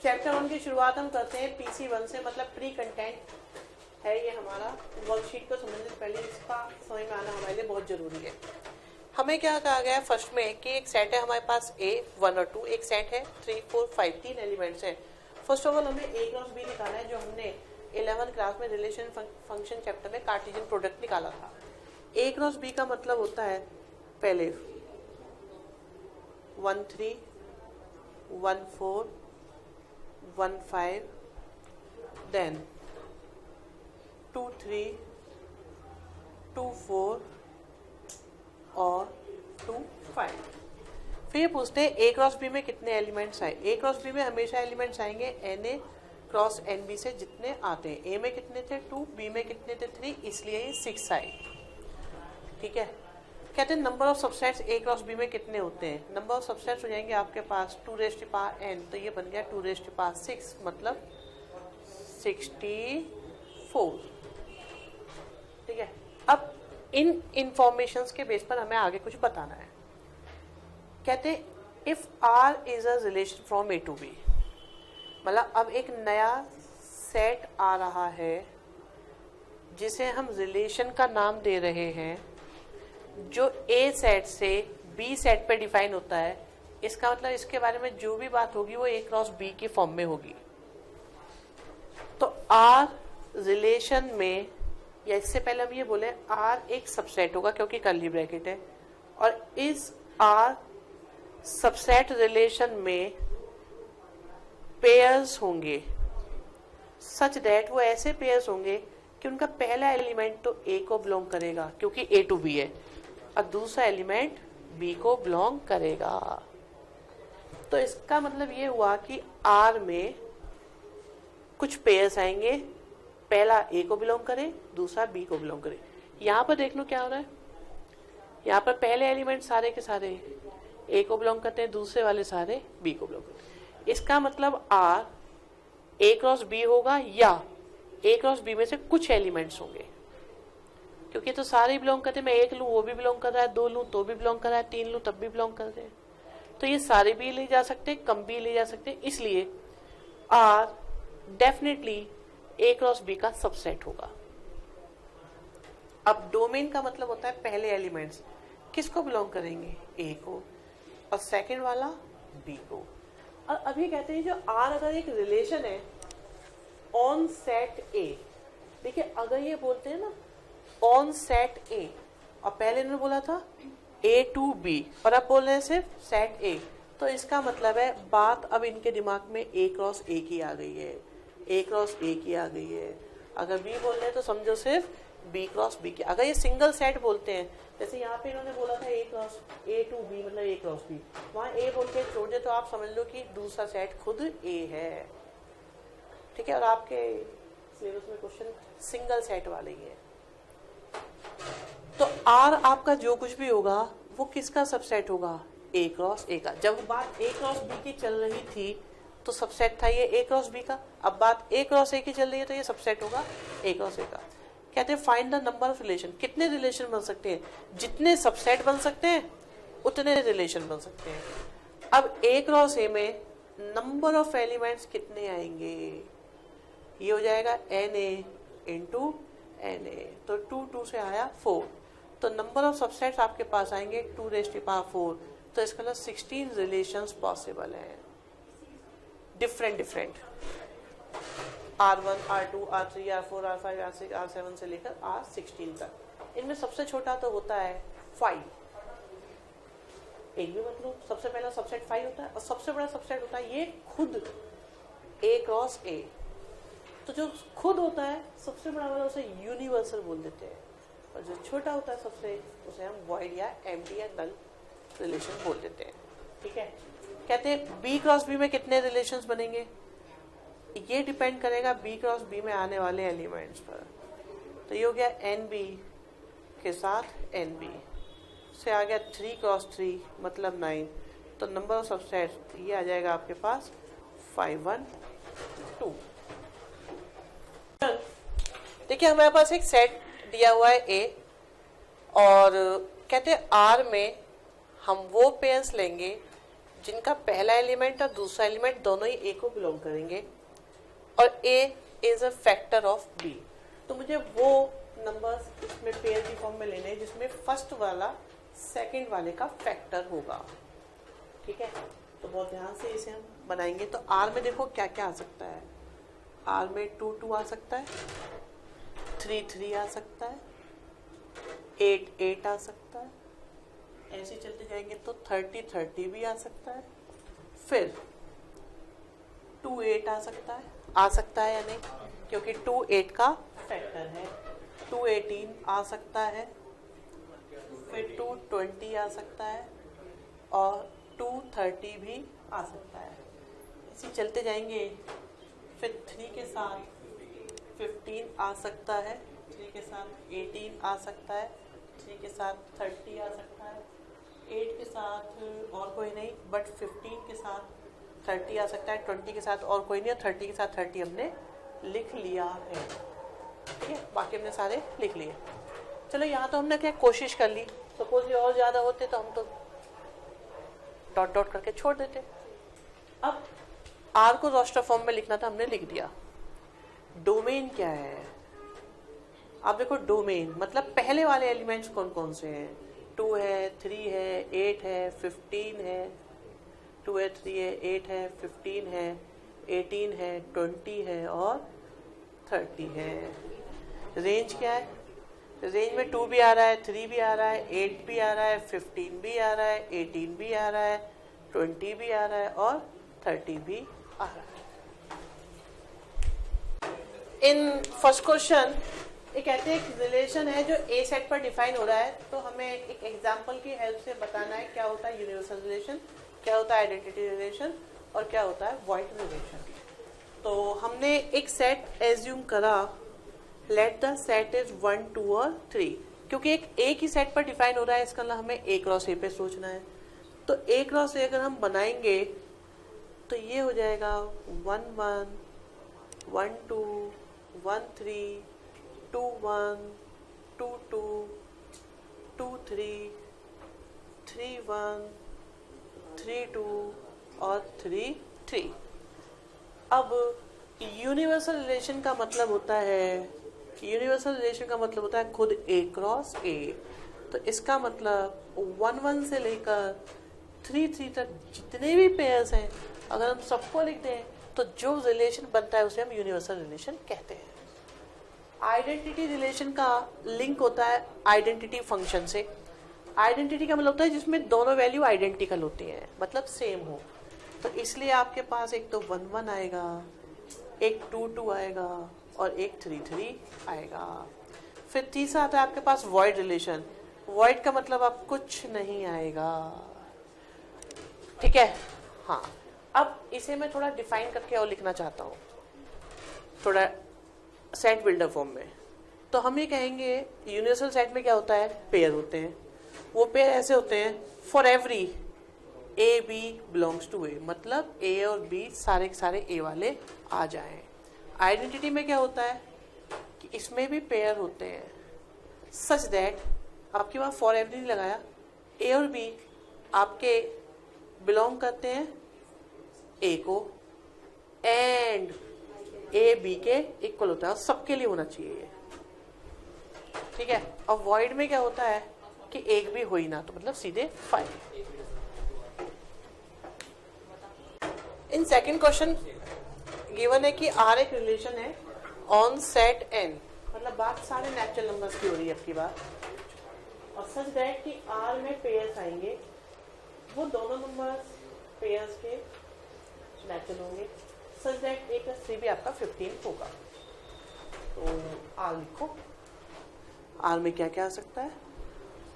Chapter 1 की शुरुआत हम करते हैं PC1 से, मतलब प्री कंटेंट है ये हमारा। वर्कशीट को समझने से पहले इसका समझ में आना हमारे लिए बहुत जरूरी है। हमें क्या कहा गया है फर्स्ट में कि एक सेट है हमारे पास A 1 और 2, एक सेट है 3 4 5, 3 एलिमेंट्स हैं। फर्स्ट ऑफ ऑल हमें A क्रॉस B निकालना है, जो हमने 11th क्लास में रिलेशन फंक्शन चैप्टर में कार्टेशियन प्रोडक्ट निकाला था। A क्रॉस B का मतलब होता है पहले 1 3 1 4 1 5, then 2 3 2 4 और 2 5। फिर पूछते हैं A क्रॉस B में कितने एलिमेंट्स आए। A क्रॉस B में हमेशा एलिमेंट्स आएंगे NA क्रॉस NB से जितने आते हैं। A में कितने थे 2, B में कितने थे 3, इसलिए ये 6 आए। ठीक है। कहते हैं number of subsets A cross B में कितने होते हैं। नंबर ऑफ सबसेट्स हो जाएंगे आपके पास 2n, तो ये बन गया 2⁶, मतलब 64। ठीक है। अब इन इंफॉर्मेशंस के बेस पर हमें आगे कुछ बताना है। कहते हैं if R is a relation from A to B, मतलब अब एक नया सेट आ रहा है जिसे हम रिलेशन का नाम दे रहे हैं, जो A सेट से B सेट पे डिफाइन होता है। इसका मतलब इसके बारे में जो भी बात होगी वो A क्रॉस B के फॉर्म में होगी। तो R रिलेशन में, या इससे पहले हम ये बोले R एक सबसेट होगा क्योंकि कर्ली ब्रैकेट है, और इस R सबसेट रिलेशन में पेयर्स होंगे सच दैट, वो ऐसे पेयर्स होंगे कि उनका पहला एलिमेंट तो A को बिलोंग करेगा क्योंकि A to B है, और दूसरा एलिमेंट B को बिलोंग करेगा। तो इसका मतलब ये हुआ कि R में कुछ पेयर्स आएंगे, पहला A को बिलोंग करे, दूसरा B को बिलोंग करे। यहाँ पर देख लो क्या हो रहा है। यहाँ पर पहले एलिमेंट सारे के सारे A को बिलोंग करते हैं, दूसरे वाले सारे B को बिलोंग करते हैं। इसका मतलब R A क्रॉस B होगा या A क्रॉस B में से कुछ एलिमेंट्स होंगे, क्योंकि तो सारे बिलोंग करते हैं। मैं एक लूँ वो भी बिलोंग कर रहा है, 2 लूँ तो भी बिलोंग कर रहा है, 3 लूँ तब भी बिलोंग कर रहे हैं। तो ये सारे भी ले जा सकते हैं, कम भी ले जा सकते हैं, इसलिए R definitely A cross B का सबसेट होगा। अब डोमेन का मतलब होता है पहले एलिमेंट्स किसको बिलोंग करेंगे, A को, और सेकंड वाला B को। और अभी कहते हैं जो R अगर एक रिलेशन है ऑन सेट A, देखिए अगर ये बोलते हैं ना ऑन सेट A, और पहले इन्होंने बोला था A to B, और अब बोल रहे हैं सिर्फ सेट A, तो इसका मतलब है बात अब इनके दिमाग में A क्रॉस A की आ गई है, A क्रॉस A की आ गई है। अगर B बोल रहे हैं तो समझो सिर्फ B क्रॉस B की। अगर ये सिंगल सेट बोलते हैं, जैसे यहाँ पे इन्होंने बोला था A cross A to B मतलब A क्रॉस B, वहाँ A बोल के छोड़ दे तो आप समझ लो कि दूसरा सेट खुद A है। ठीक है। और आपके सिलेबस में क्वेश्चन सिंगल सेट वाले ही है। तो R आपका जो कुछ भी होगा वो किसका सबसेट होगा, A क्रॉस A का। जब बात A क्रॉस B की चल रही थी तो सबसेट था ये A क्रॉस B का। अब बात A क्रॉस A की चल रही है तो ये सबसेट होगा A क्रॉस A का। कहते हैं find the number of relation, कितने रिलेशन बन सकते हैं। जितने सबसेट बन सकते हैं उतने रिलेशन बन सकते हैं। अब A क्रॉस A में नंबर ऑफ एलिमेंट्स कितने आएंगे, ये हो जाएगा NA इंटू NA, तो 2 2 से आया 4, तो नंबर ऑफ सबसेट्स आपके पास आएंगे 2⁴। तो इसका मतलब 16 रिलेशंस पॉसिबल हैं, different R1 R2 R3 R4 R5 R6 R7 से लेकर R16 तक। इनमें सबसे छोटा तो होता है 5, एक भी मतलब सबसे पहला सबसेट 5 होता है, और सबसे बड़ा सबसेट होता है ये खुद A क्रॉस A। तो जो खुद होता है सबसे बड़ा वाला उसे यूनिवर्सल बोल देते हैं, और जो छोटा होता है सबसे उसे हम वॉइड या एम्प्टी या नल रिलेशन बोल देते हैं। ठीक है। कहते हैं B क्रॉस B में कितने रिलेशंस बनेंगे, ये डिपेंड करेगा B क्रॉस B में आने वाले एलिमेंट्स पर। तो ये हो गया NB के साथ NB से आ गया 3 क्रॉस 3 मतलब 9, तो नंबर ऑफ सबसेट ये आ जाएगा आपके पास 5 1 2। देखिए हमारे पास एक सेट दिया हुआ है A, और कहते हैं R में हम वो पेयर्स लेंगे जिनका पहला एलिमेंट और दूसरा एलिमेंट दोनों ही ए को बिलोंग करेंगे और A is a factor of B. तो मुझे वो नंबर्स इसमें पेयर की फॉर्म में लेने हैं जिसमें फर्स्ट वाला सेकंड वाले का फैक्टर होगा। ठीक है, तो बहुत ध्यान से इसे हम बनाएंगे। तो आर में देखो क्या क्या आ सकता है। आर में 2 2 आ सकता है, 3 3 आ सकता है, 8 8 आ सकता है, ऐसे चलते जाएंगे तो 30 30 भी आ सकता है, फिर 2 8 आ सकता है या नहीं, क्योंकि 2 8 का फैक्टर है। 2 18 आ सकता है, फिर 2 20 आ सकता है और 2 30 भी आ सकता है। इसी चलते जाएंगे, फिर 3 के साथ 15 आ सकता है, 3 के साथ 18 आ सकता है, 3 के साथ 30 आ सकता है, 8 के साथ और कोई नहीं, बट 15 के साथ 30 आ सकता है, 20 के साथ और कोई नहीं, और 30 के साथ 30 हमने लिख लिया है। ठीक है, बाकी हमने सारे लिख लिए। चलो यहाँ तो हमने क्या कोशिश कर ली, सपोज ये और ज़्यादा होते तो हम तो डॉट डॉट करके छोड़ देते। अब आर को रोस्टर फॉर्म में लिखना था, हमने लिख दिया। डोमेन क्या है? आप देखो, डोमेन मतलब पहले वाले एलिमेंट्स कौन कौन से हैं। 2 है, 3 है, 8 है, 15 है, 2 है, 3 है, 8 है, 15 है, 18 है, 20 है और 30 है। रेंज क्या है? रेंज में 2 भी आ रहा है, 3 भी आ रहा है, 8 भी आ रहा है, 15 भी आ रहा है, 18 भी आ रहा है, 20 भी आ रहा है और 30 भी आ रहा है। इन फर्स्ट क्वेश्चन ये कहते हैं एक रिलेशन है जो ए सेट पर डिफाइन हो रहा है, तो हमें एक एग्जांपल की हेल्प से बताना है क्या होता है यूनिवर्सल रिलेशन, क्या होता है आइडेंटिटी रिलेशन और क्या होता है वॉइड रिलेशन। तो हमने एक सेट एज्यूम करा, लेट द सेट इज 1 2 और 3, क्योंकि एक ही सेट पर डिफाइन हो रहा है, इसका मतलब हमें ए क्रॉस ए पे सोचना है। तो ए क्रॉस ए अगर हम बनाएंगे तो ये हो जाएगा 1 1 1 2 1 3 2 1 2 2 2 3 3 1 3 2 और 3 3। अब यूनिवर्सल रिलेशन का मतलब होता है खुद ए क्रॉस ए। तो इसका मतलब 1 1 से लेकर 3 3 तक जितने भी पेयर्स हैं, अगर हम सबको लिख दें तो जो रिलेशन बनता है उसे हम यूनिवर्सल रिलेशन कहते हैं। आइडेंटिटी रिलेशन का लिंक होता है आइडेंटिटी फंक्शन से। आइडेंटिटी का मतलब होता है जिसमें दोनों वैल्यू आइडेंटिकल होती हैं, मतलब सेम हो। तो इसलिए आपके पास एक तो 1 1 आएगा, एक 2 2 आएगा और एक 3 3 आएगा। फिर तीसरा आता है आपके पास वॉइड रिलेशन। वॉइड का मतलब अब कुछ नहीं आएगा। ठीक है, हाँ। अब इसे मैं थोड़ा डिफाइन करके और लिखना चाहता हूँ, थोड़ा सेट बिल्डर फॉर्म में। तो हम ये कहेंगे यूनिवर्सल सेट में क्या होता है, पेयर होते हैं। वो पेयर ऐसे होते हैं, for every A B belongs to A, मतलब ए और बी सारे के सारे ए वाले आ जाएं। आइडेंटिटी में क्या होता है कि इसमें भी पेयर होते हैं, सच दैट आपके पास फॉर एवरी नहीं लगाया, ए और बी आपके बिलोंग करते हैं ए को, एंड ए बी के इक्वल होता है, सबके लिए होना चाहिए ये। ठीक है, और वॉइड में क्या होता है कि एक भी हो ही ना, तो मतलब सीधे 5। इन सेकंड क्वेश्चन गिवन है कि आर एक रिलेशन है ऑन सेट एन, मतलब बात सारे नेचुरल नंबर्स की हो रही है आपकी बात, और सच दैट कि आर में पेयर्स आएंगे, वो दोनों नंबर्स पेयर्स के नेचुरल होंगे, सच दैट ए प्लस 3 भी आपका 15 होगा। तो आर लिखो, आर में क्या क्या आ सकता है।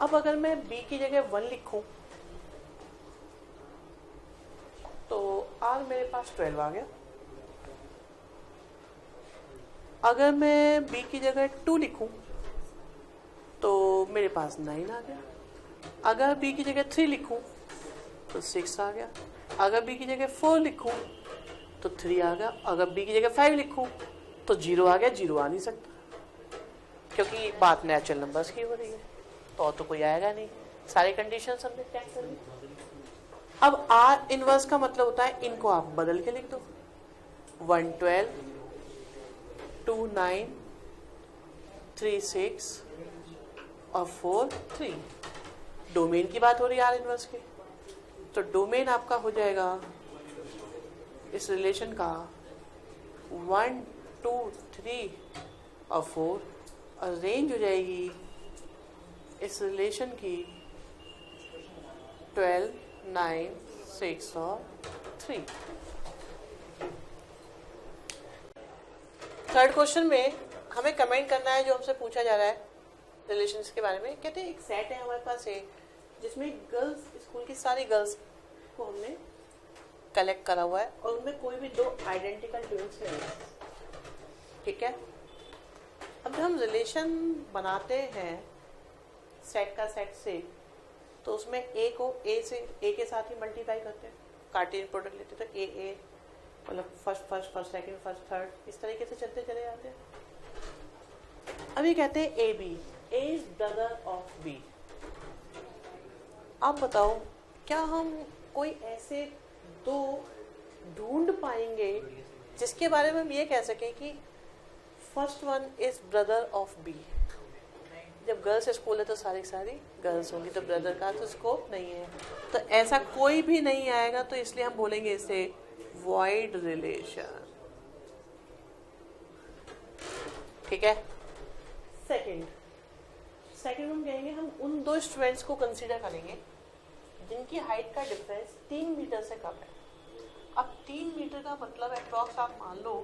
अब अगर मैं बी की जगह 1 लिखूं तो आर मेरे पास 12 आ गया। अगर मैं बी की जगह 2 लिखूं तो मेरे पास 9 आ गया। अगर बी की जगह 3 लिखूं तो 6 आ गया। अगर बी की जगह 4 लिखूं तो 3 आ गया। अगर बी की जगह 5 लिखूं तो 0 आ गया। 0 आ नहीं सकता क्योंकि बात नेचुरल नंबर्स की हो रही है, तो कोई आएगा नहीं। सारी कंडीशन हमने चेक कर ली। अब आर इनवर्स का मतलब होता है इनको आप बदल के लिख दो, 112, 29, 36 और 4, 3। डोमेन की बात हो रही है आर इनवर्स की, तो डोमेन आपका हो जाएगा इस रिलेशन का 1, 2, 3 और 4, और रेंज हो जाएगी इस रिलेशन की 12, 9, 6 और 3। थर्ड क्वेश्चन में हमें कमेंट करना है जो हमसे पूछा जा रहा है रिलेशंस के बारे में। कहते हैं एक सेट है हमारे पास है जिसमें गर्ल्स, स्कूल की सारी गर्ल्स को हमने कलेक्ट करा हुआ है और उनमें कोई भी दो आइडेंटिकल ट्विंस नहीं है, ठीक है। अब जब हम रिलेशन बनाते हैं सेट का सेट से, तो उसमें ए को ए के साथ ही मल्टीप्लाई करते हैं, कार्टेशियन प्रोडक्ट लेते हैं, तो ए मतलब फर्स्ट सेकंड फर्स्ट थर्ड, इस तरीके से चलते चले जाते हैं। अभी कहते हैं A B, A is brother of B. आप बताओ क्या हम कोई ऐसे दो ढूंढ पाएंगे जिसके बारे में हम ये कह सकें कि first one is brother of B. जब गर्ल्स स्कूल है तो सारी गर्ल्स होंगी, तो ब्रदर का तो स्कोप नहीं है, तो ऐसा कोई भी नहीं आएगा, तो इसलिए हम बोलेंगे इसे वॉइड रिलेशन, ठीक है। सेकंड हम कहेंगे हम उन दो स्टूडेंट्स को कंसीडर करेंगे जिनकी हाइट का डिफरेंस 3 मीटर से कम है। अब 3 मीटर का मतलब अप्रॉक्स आप मान लो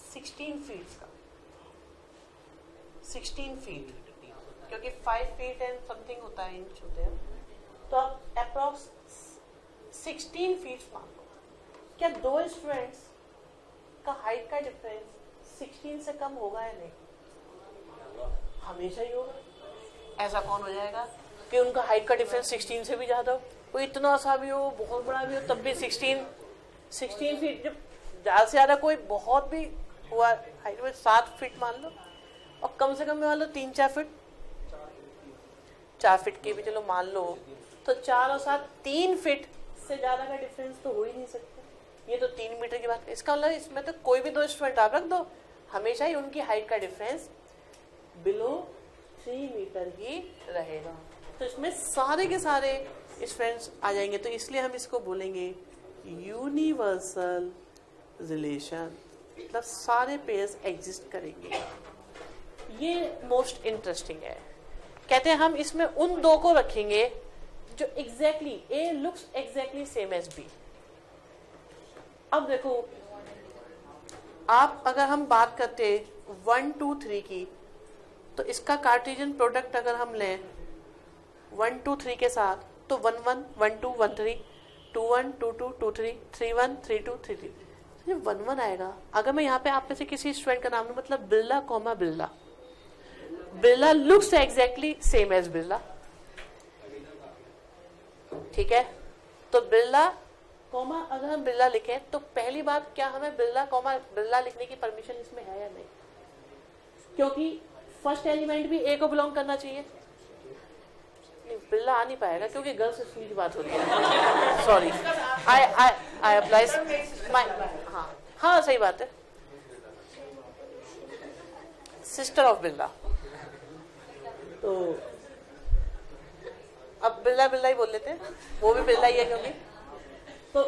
16 फीट का, 16 फीट, क्योंकि 5 फीट एंड समथिंग होता है, इंच होते हैं, तो आप अप्रॉक्स 16 फीट मान लो। क्या दो स्टूडेंट्स का हाइट का डिफरेंस 16 से कम होगा या नहीं? हमेशा ही होगा। ऐसा कौन हो जाएगा कि उनका हाइट का डिफरेंस 16 से भी ज्यादा हो, कोई इतना सा भी हो, बहुत बड़ा भी हो, तब भी 16 फीट। जब ज्यादा से ज्यादा कोई बहुत भी हुआ हाइट में 7 फीट मान लो, और कम से कम मान लो 3-4 फीट, 4 फीट की भी चलो मान लो, तो 4 और 7 3 फीट से ज्यादा का डिफरेंस तो हो ही नहीं सकता। ये तो 3 मीटर की बात है। इसका मतलब इसमें तो कोई भी दो स्टूडेंट आप रख दो, हमेशा ही उनकी हाइट का डिफरेंस बिलो 3 मीटर ही रहेगा। तो इसमें सारे के सारे स्टूडेंट्स आ जाएंगे, तो इसलिए हम इसको बोलेंगे यूनिवर्सल रिलेशन, मतलब सारे पेयर्स एग्जिस्ट करेंगे। ये मोस्ट इंटरेस्टिंग है। कहते हैं हम इसमें उन दो को रखेंगे जो exactly A looks exactly same as B. अब देखो, आप अगर हम बात करते 1, 2, 3 की, तो इसका कार्टेशियन प्रोडक्ट अगर हम लें 1, 2, 3 के साथ, तो 1, 1, 1, 2, 1, 3, 2, 1, 2, 2, 2, 3, 3, 1, 3, 2, 3, 3, तो 1, 1 आएगा। अगर मैं यहाँ पे आप में से किसी स्टूडेंट का नाम लूं, मतलब Birla comma Birla, Birla looks exactly same as Birla, ठीक है। तो बिरला कॉमा अगर हम बिरला लिखें, तो पहली बात, क्या हमें बिरला कॉमा बिरला लिखने की परमिशन इसमें है या नहीं? क्योंकि फर्स्ट एलिमेंट भी ए को बिलोंग करना चाहिए। नहीं, बिरला आ नहीं पाएगा क्योंकि गर्ल्स स्कूल की बात हो रही है। सॉरी, आई अप्लाइज माय, हाँ सही बात है, सिस्टर ऑफ बिरला। तो अब बिरला बिरला ही बोल लेते हैं, वो भी बिरला ही है क्योंकि। तो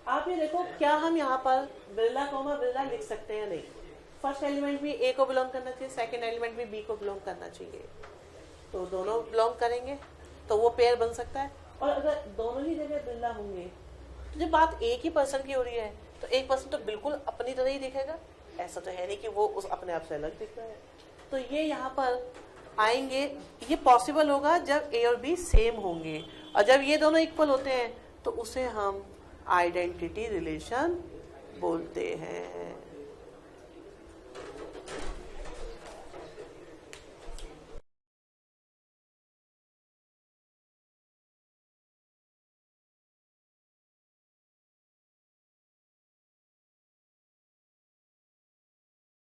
आप ये देखो, क्या हम यहाँ पर बिरला कॉमा बिरला लिख सकते हैं या नहीं? फर्स्ट एलिमेंट भी ए को बिलोंग करना चाहिए, सेकंड एलिमेंट भी बी को बिलोंग करना चाहिए, तो दोनों बिलोंग करेंगे तो वो पेयर बन सकता है। और अगर दोनों ही जगह बिरला होंगे, तो जब बात एक ही पर्सन की हो रही है, तो एक पर्सन तो बिल्कुल अपनी तरह ही दिखेगा, ऐसा तो है नहीं कि वो उस अपने आप से अलग दिख रहा है। तो ये यहाँ पर आएंगे, ये पॉसिबल होगा जब ए और बी सेम होंगे, और जब ये दोनों इक्वल होते हैं तो उसे हम आइडेंटिटी रिलेशन बोलते हैं।